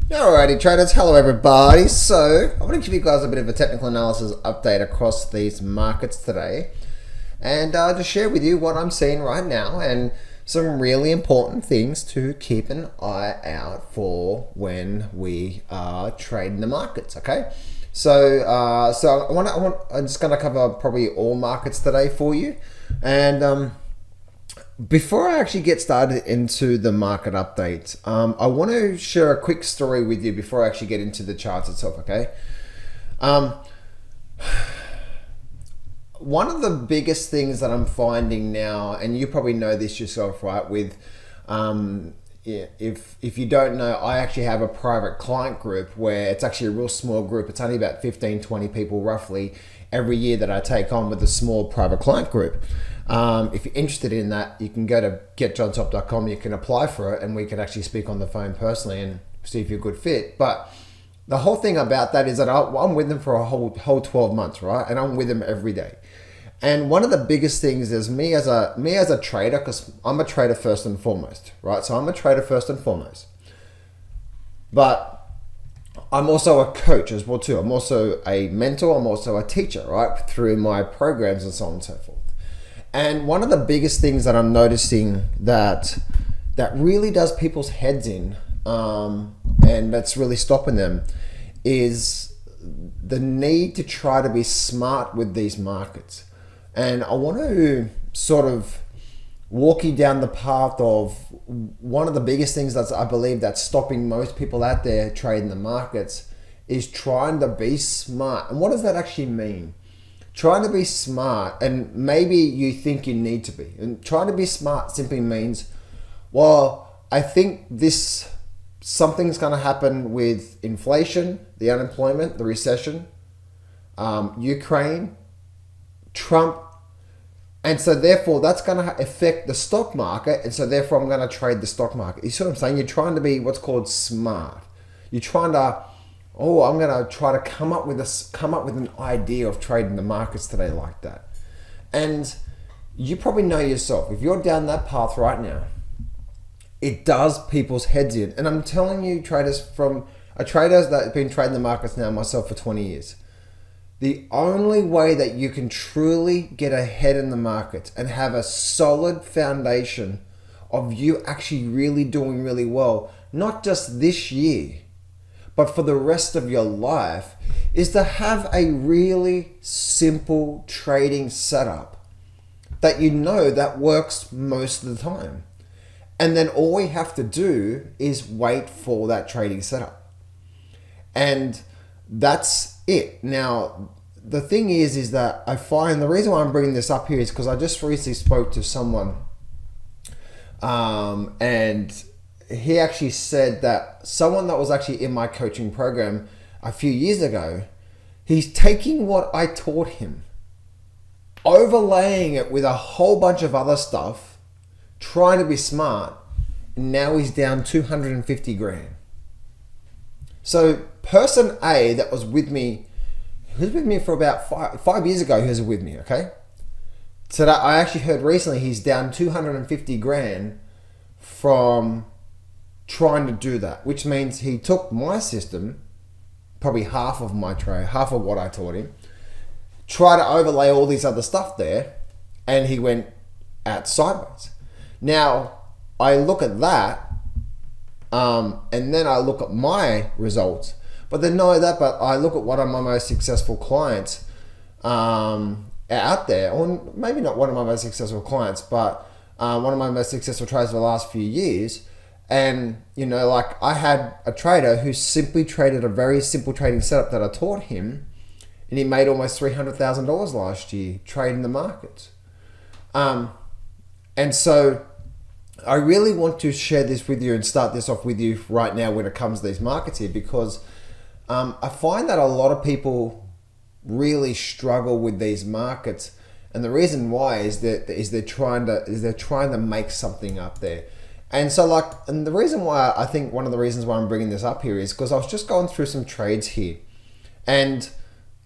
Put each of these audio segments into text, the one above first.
Alrighty, traders. Hello, everybody. So, I want to give you guys a bit of a technical analysis update across these markets today, and to share with you what I'm seeing right now and some really important things to keep an eye out for when we are trading the markets. Okay, so I'm just going to cover probably all markets today for you, and before I actually get started into the market update, I want to share a quick story with you before I actually get into the charts itself, okay? One of the biggest things that I'm finding now, and you probably know this yourself, right? With if you don't know, I actually have a private client group where it's actually a real small group. It's only about 15, 20 people roughly every year that I take on with a small private client group. If you're interested in that, you can go to getjohntop.com, you can apply for it, and we can actually speak on the phone personally and see if you're a good fit. But the whole thing about that is that I'm with them for a whole 12 months, right? And I'm with them every day. And one of the biggest things is me as a trader, because I'm a trader first and foremost, right? So I'm a trader first and foremost. But I'm also a coach as well too. I'm also a mentor. I'm also a teacher, right? Through my programs and so on and so forth. And one of the biggest things that I'm noticing that really does people's heads in, and that's really stopping them, is the need to try to be smart with these markets. And I want to sort of walk you down the path of one of the biggest things that I believe that's stopping most people out there trading the markets is trying to be smart. And what does that actually mean? Trying to be smart, and maybe you think you need to be. And trying to be smart simply means, well, I think something's going to happen with inflation, the unemployment, the recession, Ukraine, Trump, and so therefore that's going to affect the stock market, and so therefore I'm going to trade the stock market. You see what I'm saying? You're trying to be what's called smart. You're trying to, I'm going to try to come up with an idea of trading the markets today like that. And you probably know yourself, if you're down that path right now, it does people's heads in. And I'm telling you, traders, from a trader that's been trading the markets now myself for 20 years, the only way that you can truly get ahead in the market and have a solid foundation of you actually really doing really well, not just this year, but for the rest of your life, is to have a really simple trading setup that you know that works most of the time. And then all we have to do is wait for that trading setup. And that's it. Now, the thing is that I find the reason why I'm bringing this up here is because I just recently spoke to someone, and he actually said that someone that was actually in my coaching program a few years ago, he's taking what I taught him, overlaying it with a whole bunch of other stuff, trying to be smart, and now he's down 250 grand. So person A that was with me, he was with me for about five years ago, he was with me, okay? So that I actually heard recently he's down 250 grand from trying to do that, which means he took my system, probably half of my trade, half of what I taught him, try to overlay all these other stuff there, and he went out sideways. Now, I look at that, and then I look at my results, but then not only that, but I look at one of my most successful clients out there, or maybe not one of my most successful clients, but one of my most successful traders for the last few years. And, like I had a trader who simply traded a very simple trading setup that I taught him, and he made almost $300,000 last year trading the markets. And so I really want to share this with you and start this off with you right now when it comes to these markets here, because I find that a lot of people really struggle with these markets, and the reason why is they're trying to make something up there. And so and the reason why I think one of the reasons why I'm bringing this up here is because I was just going through some trades here. And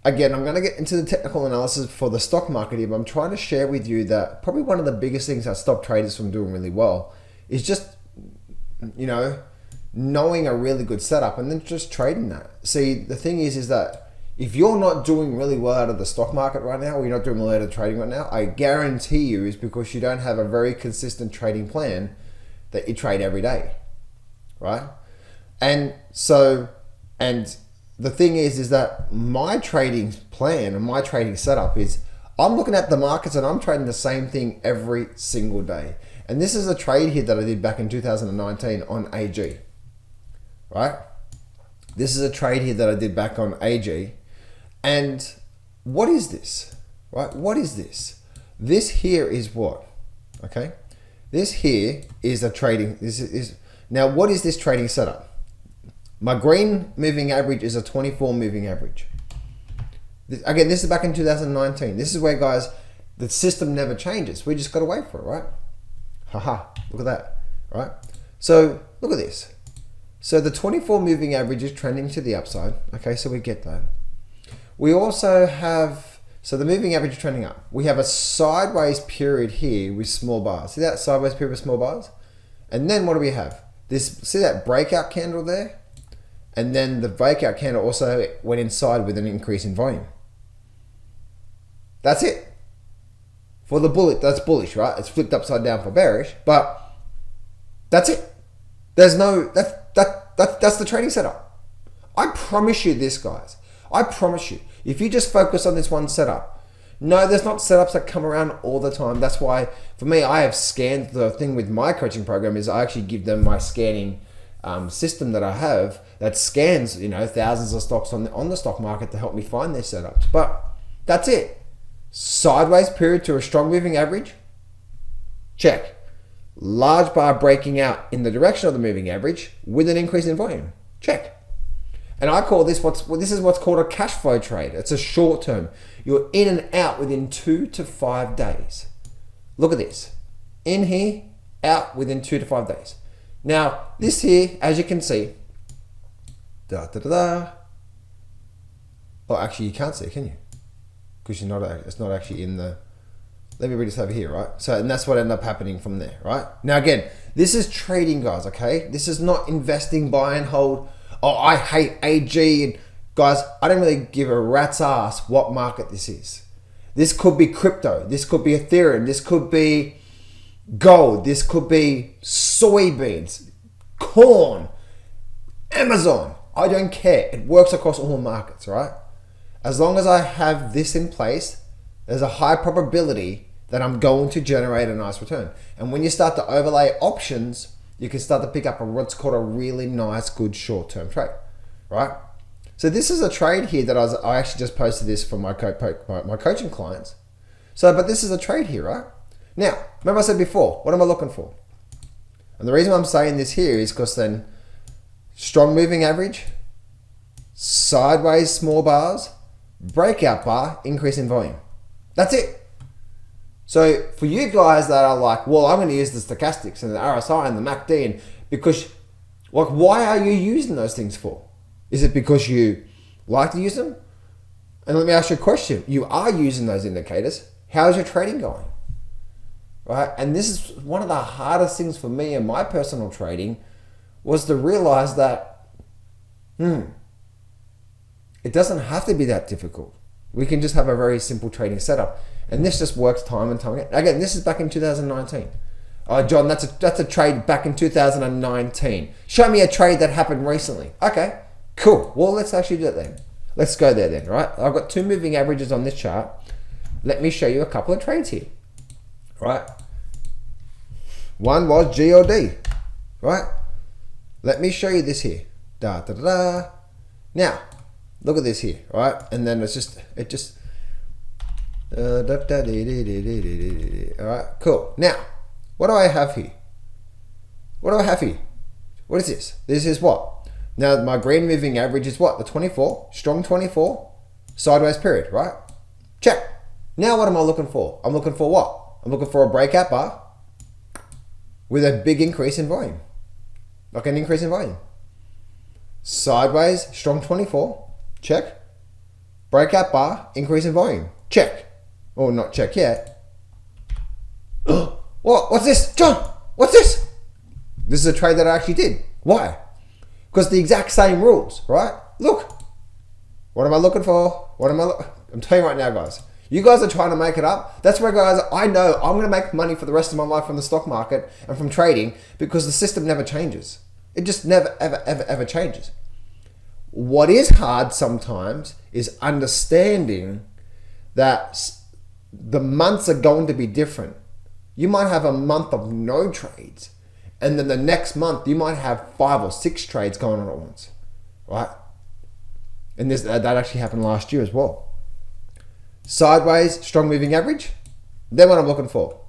again, I'm going to get into the technical analysis for the stock market here, but I'm trying to share with you that probably one of the biggest things that stop traders from doing really well is just, knowing a really good setup and then just trading that. See, the thing is that if you're not doing really well out of the stock market right now, or you're not doing well out of trading right now, I guarantee you is because you don't have a very consistent trading plan that you trade every day, right? And so, and the thing is that my trading plan and my trading setup is I'm looking at the markets and I'm trading the same thing every single day. And this is a trade here that I did back in 2019 on AG, right? This is a trade here that I did back on AG. And what is this, right? What is this? This here is what, okay? This here is a trading, now what is this trading setup? My green moving average is a 24 moving average. Again, this is back in 2019. This is where, guys, the system never changes. We just got to wait for it, right? Haha, look at that, right? So look at this. So the 24 moving average is trending to the upside. Okay, so we get that. We also have, so the moving average is trending up. We have a sideways period here with small bars. See that sideways period with small bars? And then what do we have? This, see that breakout candle there? And then the breakout candle also went inside with an increase in volume. That's it. For the bullet, that's bullish, right? It's flipped upside down for bearish, but that's it. There's no, that's the trading setup. I promise you this, guys. I promise you, if you just focus on this one setup, no, there's not setups that come around all the time. That's why, for me, I have scanned. The thing with my coaching program is I actually give them my scanning system that I have that scans, thousands of stocks on the stock market to help me find their setups. But that's it. Sideways period to a strong moving average, check. Large bar breaking out in the direction of the moving average with an increase in volume, check. And I call this this is what's called a cash flow trade. It's a short term. You're in and out within 2 to 5 days. Look at this. In here, out within 2 to 5 days. Now, this here, as you can see, oh, actually you can't see, can you? Because it's not actually in the, let me read this over here, right? So, and that's what ended up happening from there, right? Now again, this is trading, guys, okay? This is not investing, buy and hold. Oh, I hate AG. And guys, I don't really give a rat's ass what market this is. This could be crypto. This could be Ethereum. This could be gold. This could be soybeans, corn, Amazon. I don't care. It works across all markets, right? As long as I have this in place, there's a high probability that I'm going to generate a nice return. And when you start to overlay options, you can start to pick up what's called a really nice, good short-term trade, right? So this is a trade here that I actually just posted this for my coaching clients. So, but this is a trade here, right? Now, remember I said before, what am I looking for? And the reason I'm saying this here is because then strong moving average, sideways small bars, breakout bar, increase in volume. That's it. So for you guys that are like, well, I'm going to use the stochastics and the RSI and the MACD, and because, like, why are you using those things for? Is it because you like to use them? And let me ask you a question. You are using those indicators. How's your trading going? Right? And this is one of the hardest things for me in my personal trading was to realize that, it doesn't have to be that difficult. We can just have a very simple trading setup. And this just works time and time again. Again, this is back in 2019. Oh, John, that's a trade back in 2019. Show me a trade that happened recently. Okay, cool. Well, let's actually do it then. Let's go there then, right? I've got 2 moving averages on this chart. Let me show you a couple of trades here, right? One was GLD, right? Let me show you this here. Now, look at this here, right? And then all right, cool. Now, what do I have here? What is this? This is what? Now, my green moving average is what? The 24, strong 24, sideways period, right? Check. Now, what am I looking for? I'm looking for what? I'm looking for a breakout bar with a big increase in volume. Like an increase in volume. Sideways, strong 24, check. Breakout bar, increase in volume, check. Or not check yet. What? What's this? John, what's this? This is a trade that I actually did. Why? Because the exact same rules, right? Look, what am I looking for? I'm telling you right now, guys. You guys are trying to make it up. That's where, guys, I know I'm going to make money for the rest of my life from the stock market and from trading because the system never changes. It just never, ever changes. What is hard sometimes is understanding that the months are going to be different. You might have a month of no trades, and then the next month you might have 5 or 6 trades going on at once, right? And that actually happened last year as well. Sideways, strong moving average. Then what I'm looking for.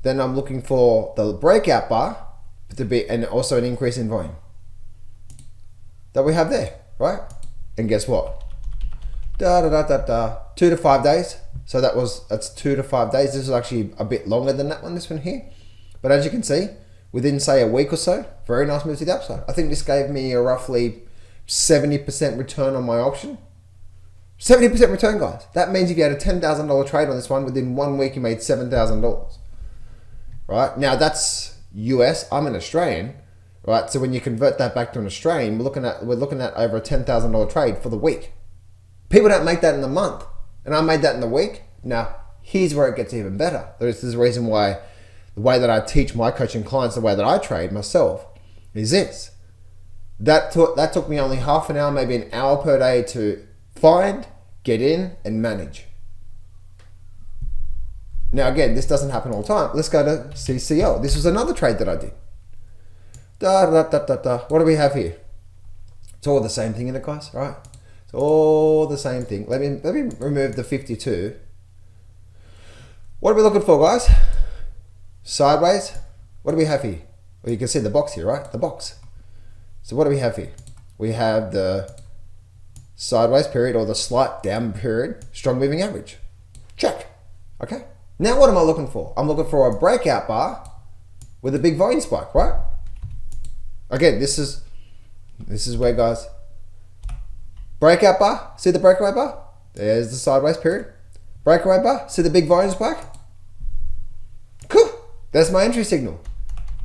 Then I'm looking for the breakout bar to be, and also an increase in volume that we have there, right? And guess what? 2 to 5 days. So that's 2 to 5 days. This is actually a bit longer than that one, this one here. But as you can see, within say a week or so, very nice move to the upside. I think this gave me a roughly 70% return on my option. 70% return, guys. That means if you had a $10,000 trade on this one, within 1 week you made $7,000. Right? Now that's US, I'm an Australian, right? So when you convert that back to an Australian, we're looking at over a $10,000 trade for the week. People don't make that in the month, and I made that in the week. Now, here's where it gets even better. This is the reason why the way that I teach my coaching clients, the way that I trade myself, is this. That took me only half an hour, maybe an hour per day to find, get in, and manage. Now again, this doesn't happen all the time. Let's go to CCL. This was another trade that I did. What do we have here? It's all the same thing in it, guys, right? It's all the same thing. Let me remove the 52. What are we looking for, guys? Sideways. What do we have here? Well, you can see the box here, right? The box. So what do we have here? We have the sideways period, or the slight down period, strong moving average. Check. Okay. Now what am I looking for? I'm looking for a breakout bar with a big volume spike, right? Again, this is where, guys, breakout bar, see the breakaway bar? There's the sideways period. Breakaway bar, see the big volume spike? Cool. That's my entry signal.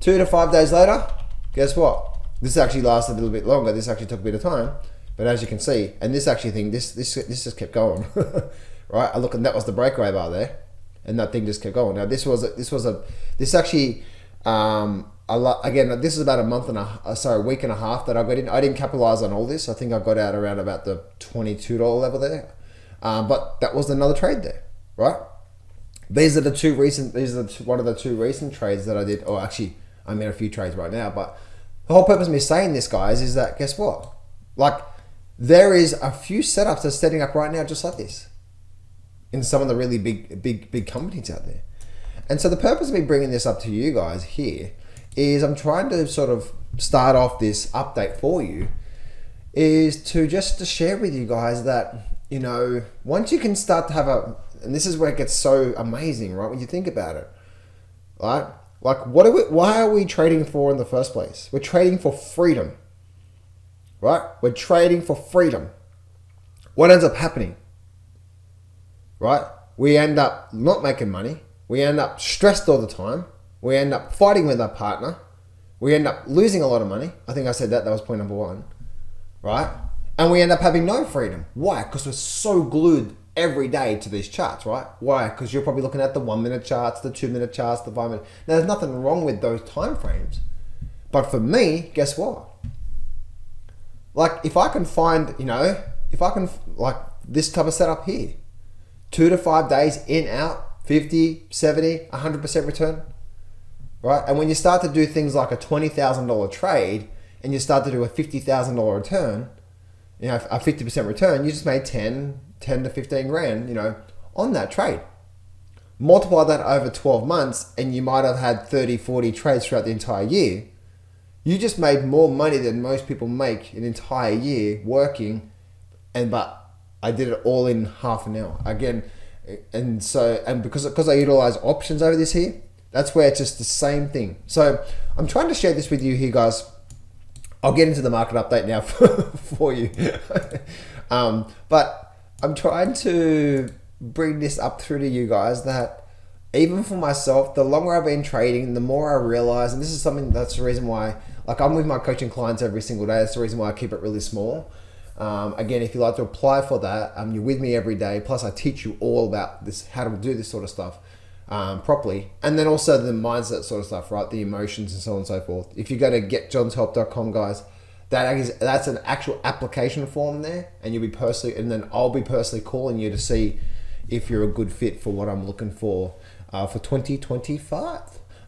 2 to 5 days later, guess what? This actually lasted a little bit longer. This actually took a bit of time. But as you can see, and this actually thing, this just kept going, right? I look, and that was the breakaway bar there, and that thing just kept going. Now this actually, again, this is about a week and a half that I got in. I didn't capitalize on all this. I think I got out around about the $22 level there, but that was another trade there, right? These are one of the two recent trades that I did. Or actually, I'm in a few trades right now. But the whole purpose of me saying this, guys, is that guess what? Like, there is a few setups that's setting up right now just like this in some of the really big companies out there. And so the purpose of me bringing this up to you guys here is I'm trying to sort of start off this update for you is to share with you guys that, you know, once you can start to have and this is where it gets so amazing, right? When you think about it, right? Like, why are we trading for in the first place? We're trading for freedom. Right? We're trading for freedom. What ends up happening? Right? We end up not making money. We end up stressed all the time. We end up fighting with our partner. We end up losing a lot of money. I think I said that was point number 1. Right? And we end up having no freedom. Why? Because we're so glued every day to these charts, right? Why? Because you're probably looking at the 1 minute charts, the 2 minute charts, the 5 minute. Now, there's nothing wrong with those time frames. But for me, guess what? Like, if I can find, like this type of setup here, 2 to 5 days in, out, 50, 70, 100% return, right? And when you start to do things like a $20,000 trade and you start to do a $50,000 return, a 50% return, you just made 10 to 15 grand, on that trade. Multiply that over 12 months and you might have had 30, 40 trades throughout the entire year. You just made more money than most people make an entire year working, but I did it all in half an hour. Again, and because I utilize options over this here, that's where it's just the same thing. So I'm trying to share this with you here, guys. I'll get into the market update now for you. But I'm trying to bring this up through to you guys that even for myself, the longer I've been trading, the more I realize, and this is something that's the reason why Like I'm with my coaching clients every single day. That's the reason why I keep it really small. Again, if you'd like to apply for that, you're with me every day. Plus I teach you all about this, how to do this sort of stuff properly. And then also the mindset sort of stuff, right? The emotions and so on and so forth. If you go to getjohnshelp.com, guys, that's an actual application form there, and then I'll be personally calling you to see if you're a good fit for what I'm looking for 2025.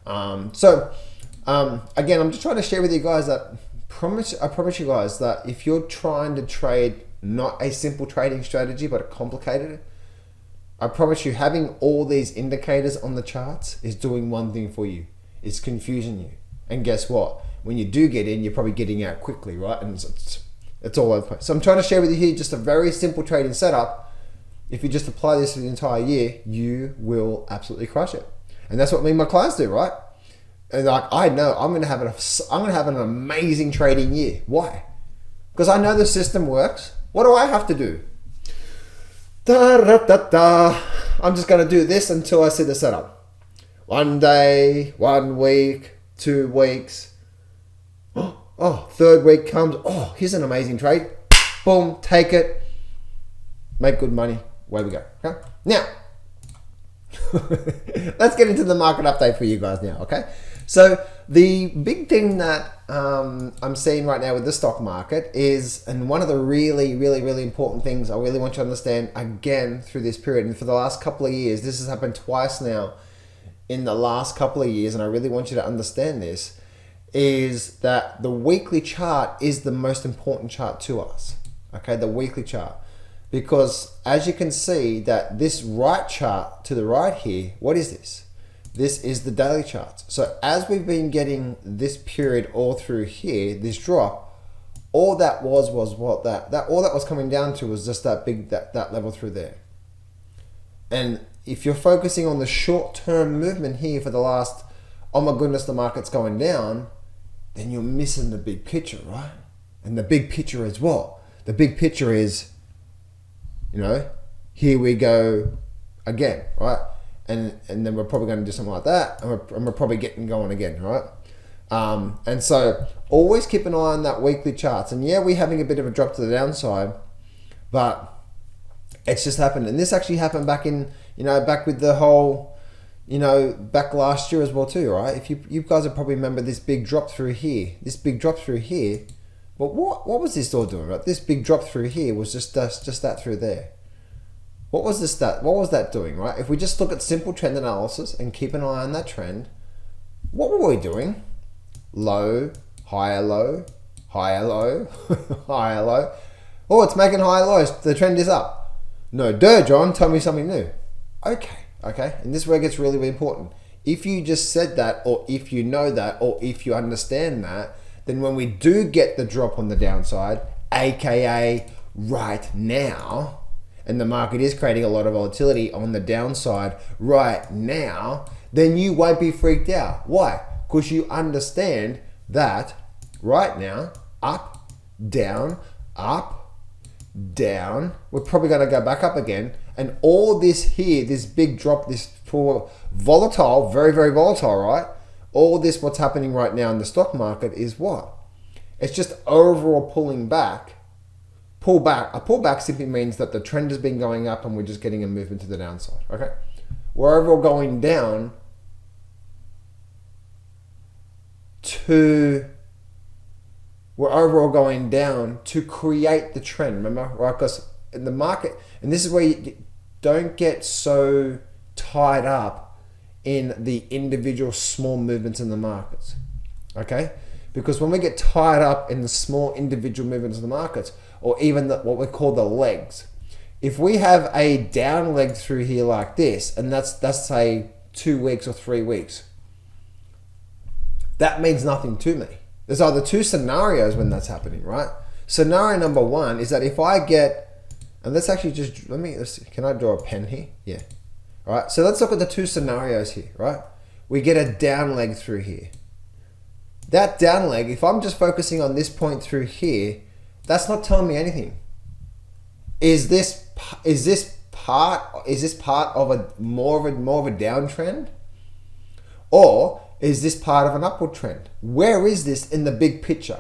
Again, I'm just trying to share with you guys that I promise you guys that if you're trying to trade not a simple trading strategy but a complicated, I promise you having all these indicators on the charts is doing one thing for you. It's confusing you. And guess what? When you do get in, you're probably getting out quickly, right? And it's all over the place. So I'm trying to share with you here just a very simple trading setup. If you just apply this for the entire year, you will absolutely crush it. And that's what me and my clients do, right? And like I know I'm gonna have an amazing trading year. Why? Because I know the system works. What do I have to do? I'm just gonna do this until I see the setup. 1 day, 1 week, 2 weeks. Oh, third week comes. Oh, here's an amazing trade. Boom, take it. Make good money. Away we go. Okay? Now, let's get into the market update for you guys now, okay? So the big thing that I'm seeing right now with the stock market is, and one of the really, really, really important things I really want you to understand again through this period, and for the last couple of years, this has happened twice now in the last couple of years, and I really want you to understand this, is that the weekly chart is the most important chart to us, okay? The weekly chart. Because as you can see that this right chart to the right here, what is this? This is the daily charts. So as we've been getting this period all through here, this drop, all that was what all that was coming down to was just that big, that level through there. And if you're focusing on the short-term movement here for the last, oh my goodness, the market's going down, then you're missing the big picture, right? And the big picture is what? The big picture is, here we go again, right? And then we're probably going to do something like that, and we're probably getting going again, right? And so always keep an eye on that weekly charts. And yeah, we're having a bit of a drop to the downside, but it's just happened. And this actually happened back in, back with the whole, back last year as well too, right? If you guys will probably remember this big drop through here, but what was this all doing, right? This big drop through here was just that through there. What was that doing, right? If we just look at simple trend analysis and keep an eye on that trend, what were we doing? Low, higher low, higher low, higher low. Oh, it's making higher lows. The trend is up. No, John, tell me something new. Okay. And this is where it gets really, really important. If you just said that, or if you know that, or if you understand that, then when we do get the drop on the downside, aka right now, and the market is creating a lot of volatility on the downside right now, then you won't be freaked out. Why? Because you understand that right now, up, down, we're probably going to go back up again. And all this here, this big drop, this for volatile, very, very volatile, right? All this, what's happening right now in the stock market is what? It's just overall pulling back. A pullback simply means that the trend has been going up and we're just getting a movement to the downside, okay? We're overall going down to create the trend, remember? Right? Because in the market, and this is where you don't get so tied up in the individual small movements in the markets, okay? Because when we get tied up in the small individual movements in the markets, or even what we call the legs, if we have a down leg through here like this, and that's say 2 weeks or 3 weeks, that means nothing to me. There's either two scenarios when that's happening, right? Scenario number one is that if I get, and let's actually just, let's see, can I draw a pen here? Yeah. All right, so let's look at the two scenarios here, right? We get a down leg through here. That down leg, if I'm just focusing on this point through here, that's not telling me anything. Is this part of a more of a downtrend? Or is this part of an upward trend? Where is this in the big picture?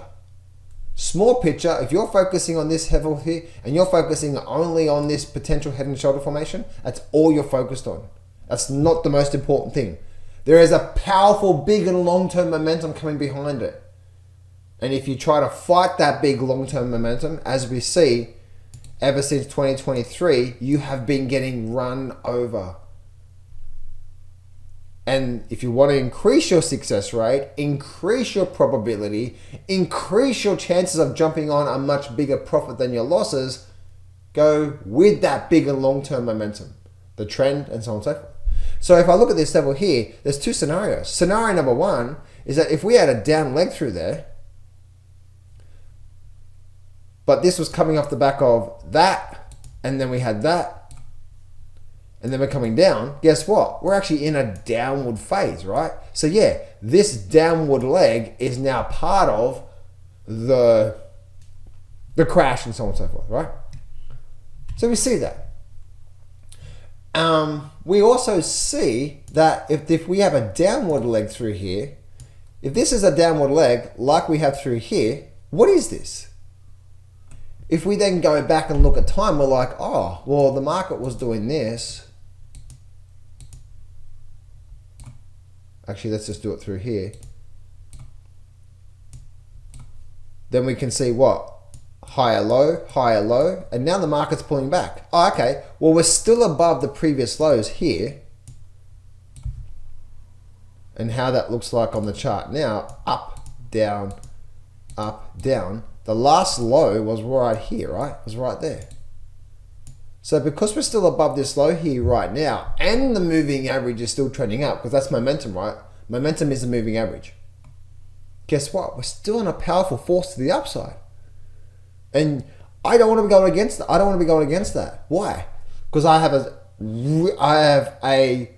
Small picture, if you're focusing on this level here and you're focusing only on this potential head and shoulder formation, that's all you're focused on. That's not the most important thing. There is a powerful, big and long-term momentum coming behind it. And if you try to fight that big long-term momentum, as we see ever since 2023, you have been getting run over. And if you want to increase your success rate, increase your probability, increase your chances of jumping on a much bigger profit than your losses, go with that big and long-term momentum, the trend, and so on and so forth. So if I look at this level here, there's two scenarios. Scenario number one is that if we had a down leg through there, but this was coming off the back of that, and then we had that, and then we're coming down, guess what? We're actually in a downward phase, right? So yeah, this downward leg is now part of the crash and so on and so forth, right? So we see that. We also see that if we have a downward leg through here, if this is a downward leg like we have through here, what is this? If we then go back and look at time, we're like, oh, well, the market was doing this. Actually, let's just do it through here. Then we can see what? Higher, low, and now the market's pulling back. Oh, okay, well, we're still above the previous lows here. And how that looks like on the chart now, up, down, up, down. The last low was right here, right? It was right there. So because we're still above this low here right now, and the moving average is still trending up, because that's momentum, right? Momentum is the moving average. Guess what? We're still in a powerful force to the upside. And I don't want to be going against that. I don't want to be going against that. Why? Because I have a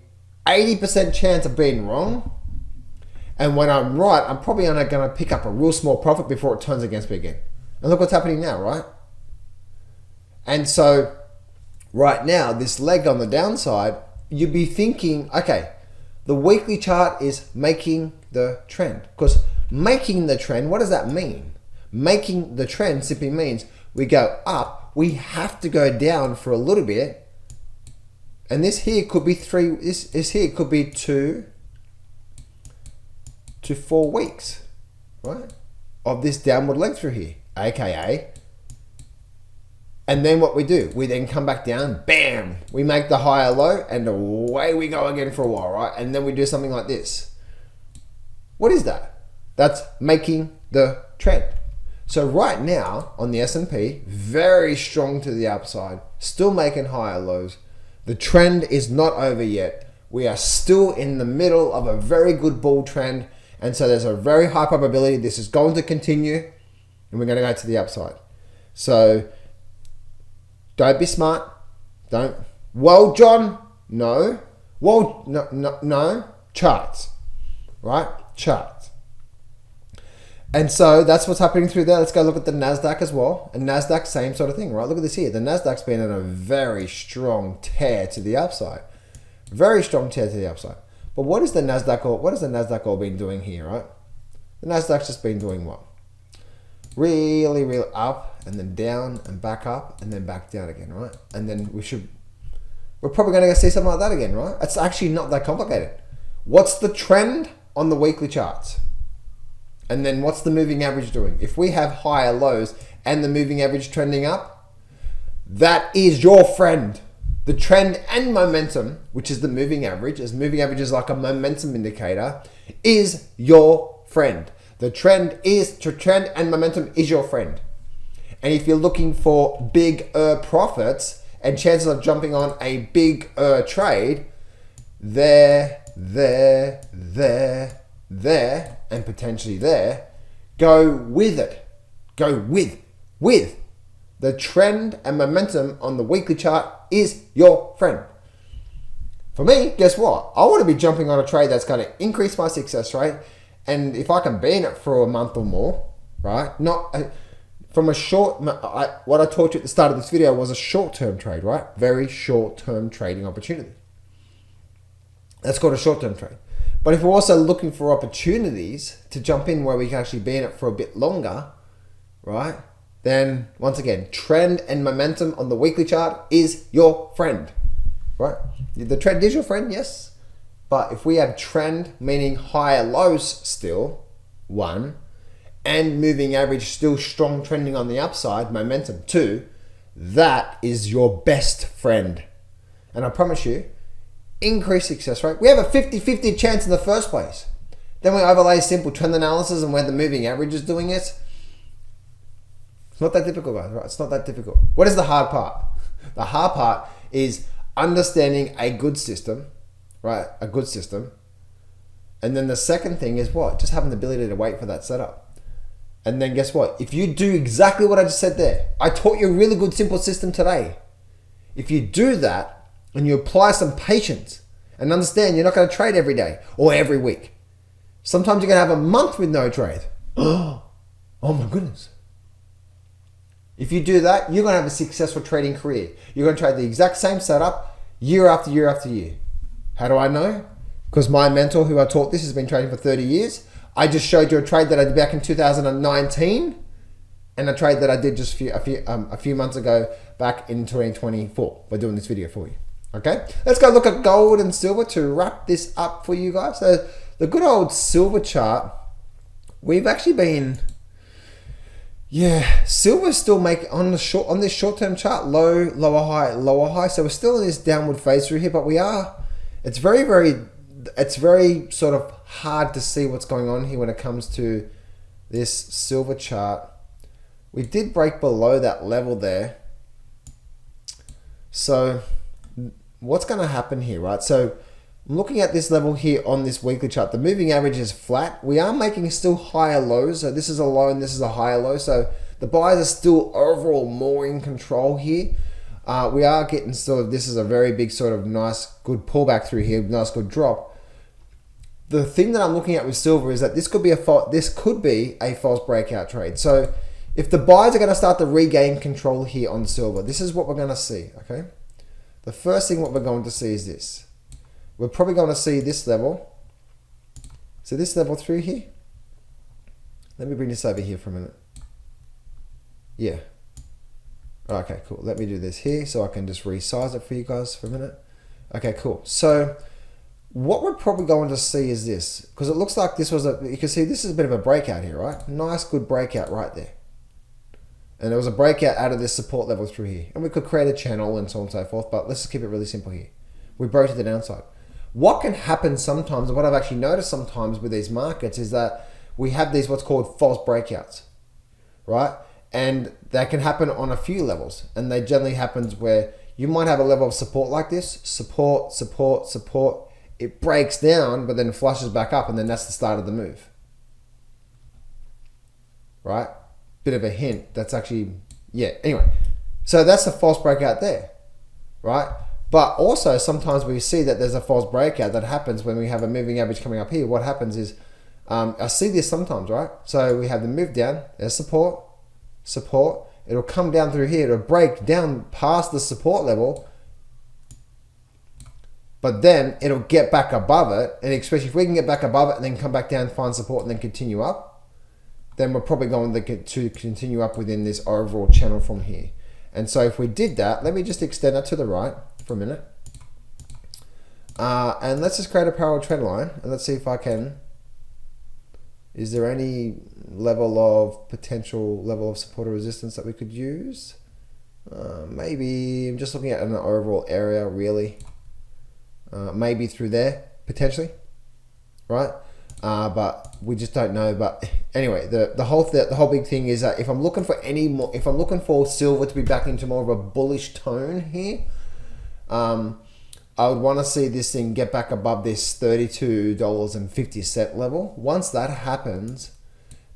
80% chance of being wrong. And when I'm right, I'm probably only going to pick up a real small profit before it turns against me again. And look what's happening now, right? And so right now, this leg on the downside, you'd be thinking, okay, the weekly chart is making the trend. Because making the trend, what does that mean? Making the trend simply means we go up, we have to go down for a little bit. And this here could be this here could be 2 to 4 weeks, right? Of this downward leg through here, AKA. And then what we do, we then come back down, bam, we make the higher low and away we go again for a while, right? And then we do something like this. What is that? That's making the trend. So right now on the S&P, very strong to the upside, still making higher lows. The trend is not over yet. We are still in the middle of a very good bull trend. And so there's a very high probability this is going to continue and we're going to go to the upside. So don't be smart. Don't. Well, John, no. Well, no. Charts, right? Charts. And so that's what's happening through there. Let's go look at the NASDAQ as well. And NASDAQ, same sort of thing, right? Look at this here. The NASDAQ's been in a very strong tear to the upside. Very strong tear to the upside. But what is the NASDAQ all been doing here, right? The NASDAQ's just been doing what? Really, really up and then down and back up and then back down again, right? And then we're probably going to see something like that again, right? It's actually not that complicated. What's the trend on the weekly charts? And then what's the moving average doing? If we have higher lows and the moving average trending up, that is your friend. The trend and momentum, which is the moving average, as moving average is like a momentum indicator, is your friend. The trend and momentum is your friend. And if you're looking for big profits and chances of jumping on a big trade, there, and potentially there, go with it. Go with. The trend and momentum on the weekly chart is your friend. For me, guess what? I want to be jumping on a trade that's going to increase my success rate. And if I can be in it for a month or more, right? Not from a short, what I taught you at the start of this video was a short-term trade, right? Very short-term trading opportunity. That's called a short-term trade. But if we're also looking for opportunities to jump in where we can actually be in it for a bit longer, right? Then once again, trend and momentum on the weekly chart is your friend, right? The trend is your friend, yes. But if we have trend, meaning higher lows still, one, and moving average still strong trending on the upside, momentum, two, that is your best friend. And I promise you, increased success rate. We have a 50-50 chance in the first place. Then we overlay simple trend analysis and where the moving average is doing it. It's not that difficult, guys, right? It's not that difficult. What is the hard part? The hard part is understanding a good system, right? A good system. And then the second thing is what? Just having the ability to wait for that setup. And then guess what? If you do exactly what I just said there, I taught you a really good simple system today. If you do that and you apply some patience and understand you're not going to trade every day or every week. Sometimes you're going to have a month with no trade. Oh my goodness. If you do that, you're going to have a successful trading career. You're going to trade the exact same setup year after year after year. How do I know? Because my mentor who I taught this has been trading for 30 years. I just showed you a trade that I did back in 2019 and a trade that I did just a few months ago back in 2024. We're doing this video for you. Okay, let's go look at gold and silver to wrap this up for you guys. So the good old silver chart, we've actually been, silver's still making on this short-term chart, low, lower, high, lower, high. So we're still in this downward phase through here, but it's very sort of hard to see what's going on here when it comes to this silver chart. We did break below that level there. So what's going to happen here, right? So I'm looking at this level here on this weekly chart. The moving average is flat. We are making still higher lows. So this is a low and this is a higher low. So the buyers are still overall more in control here. We are getting this is a very big sort of nice, good pullback through here. Nice, good drop. The thing that I'm looking at with silver is that this could be a false breakout trade. So if the buyers are going to start to regain control here on silver, this is what we're going to see, okay? The first thing what we're going to see is this. We're probably going to see this level. So this level through here. Let me bring this over here for a minute. Yeah. Okay, cool. Let me do this here so I can just resize it for you guys for a minute. Okay, cool. So what we're probably going to see is this, because it looks like this was you can see this is a bit of a breakout here, right? Nice, good breakout right there. And there was a breakout out of this support level through here. And we could create a channel and so on and so forth, but let's just keep it really simple here. We broke to the downside. What can happen sometimes, and what I've actually noticed sometimes with these markets is that we have these what's called false breakouts, right? And that can happen on a few levels. And they generally happens where you might have a level of support like this, support, support, support. It breaks down, but then flushes back up, and then that's the start of the move, right? Bit of a hint. That's actually, anyway. So that's a false breakout there, right? But also sometimes we see that there's a false breakout that happens when we have a moving average coming up here. What happens is, I see this sometimes, right? So we have the move down, there's support, support. It'll come down through here, it'll break down past the support level, but then it'll get back above it. And especially if we can get back above it and then come back down, find support and then continue up, then we're probably going to continue up within this overall channel from here. And so if we did that, let me just extend that to the right for a minute. And let's just create a parallel trend line. And let's see if I can. Is there any potential level of support or resistance that we could use? Maybe, I'm just looking at an overall area really. Maybe through there, potentially, right? But we just don't know. But anyway, the whole big thing is that if I'm looking for silver to be back into more of a bullish tone here, I would want to see this thing get back above this $32.50 level. Once that happens,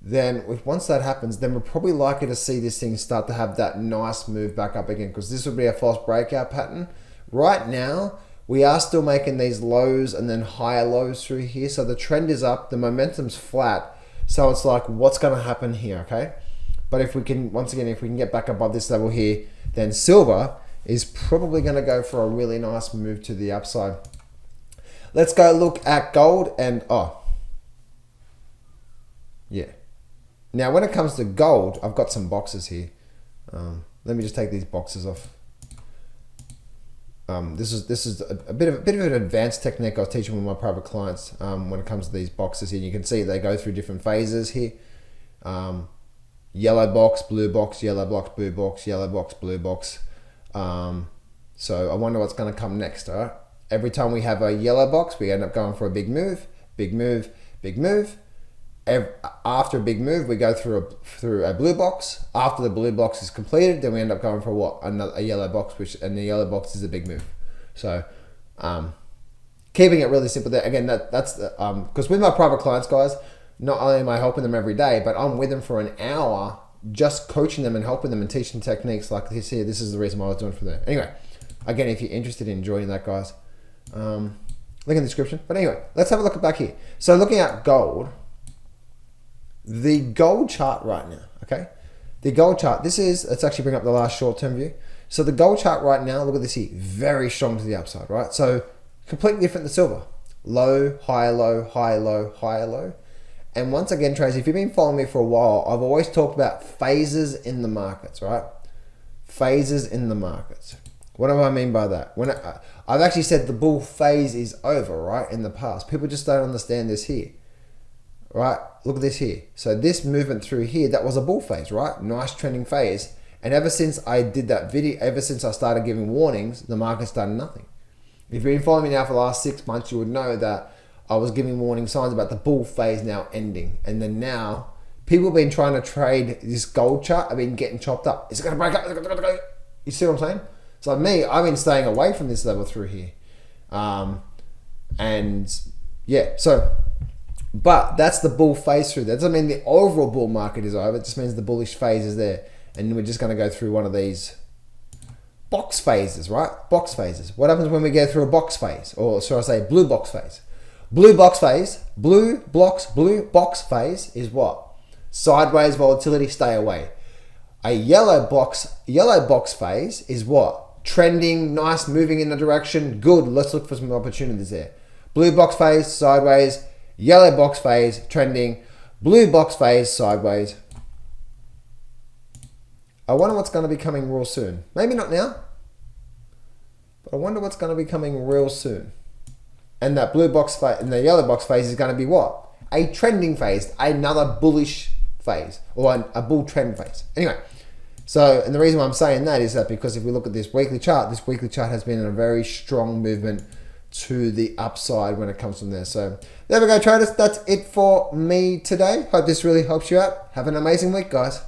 then we're probably likely to see this thing start to have that nice move back up again, because this would be a false breakout pattern. Right now, we are still making these lows and then higher lows through here. So the trend is up, the momentum's flat. So it's like, what's going to happen here, okay? But if we can, once again, if we can get back above this level here, then silver is probably going to go for a really nice move to the upside. Let's go look at gold and, yeah. Now, when it comes to gold, I've got some boxes here. Let me just take these boxes off. This is a bit of an advanced technique I was teaching with my private clients when it comes to these boxes here. You can see they go through different phases here. Yellow box, blue box, yellow box, blue box, yellow box, blue box. So I wonder what's going to come next. All right. Every time we have a yellow box, we end up going for a big move, big move, big move. After a big move, we go through a blue box. After the blue box is completed, then we end up going for what? A yellow box, and the yellow box is a big move. So, keeping it really simple there. Again, that's because with my private clients, guys, not only am I helping them every day, but I'm with them for an hour, just coaching them and helping them and teaching techniques like this here. This is the reason why I was doing it for them. Anyway, again, if you're interested in joining that, guys, link in the description. But anyway, let's have a look back here. So looking at gold. The gold chart right now, okay? The gold chart, let's actually bring up the last short-term view. So the gold chart right now, look at this here, very strong to the upside, right? So completely different than silver. Low, high, low, high, low, high, low. And once again, Tracy, if you've been following me for a while, I've always talked about phases in the markets, right? Phases in the markets. What do I mean by that? I've actually said the bull phase is over, right, in the past. People just don't understand this here. Right, look at this here. So this movement through here, that was a bull phase, right? Nice trending phase. And ever since I did that video, ever since I started giving warnings, the market's done nothing. If you've been following me now for the last 6 months, you would know that I was giving warning signs about the bull phase now ending. And then now, people have been trying to trade this gold chart. I've been getting chopped up. Is it going to break up? Is it going to go? You see what I'm saying? So like me, I've been staying away from this level through here. And yeah, so... But that's the bull phase through there. That doesn't mean the overall bull market is over. It just means the bullish phase is there. And we're just going to go through one of these box phases, right? Box phases. What happens when we go through a box phase? Or should I say blue box phase? Blue box phase is what? Sideways volatility, stay away. A yellow box phase is what? Trending, nice, moving in a direction, good. Let's look for some opportunities there. Blue box phase, sideways. Yellow box phase, trending. Blue box phase, sideways. I wonder what's going to be coming real soon. Maybe not now, but I wonder what's going to be coming real soon. And that blue box phase and the yellow box phase is going to be what? A trending phase, another bullish phase, or a bull trend phase. Anyway, so, and the reason why I'm saying that is that because if we look at this weekly chart has been in a very strong movement to the upside when it comes from there. So there we go, traders. That's it for me today. Hope this really helps you out. Have an amazing week, guys.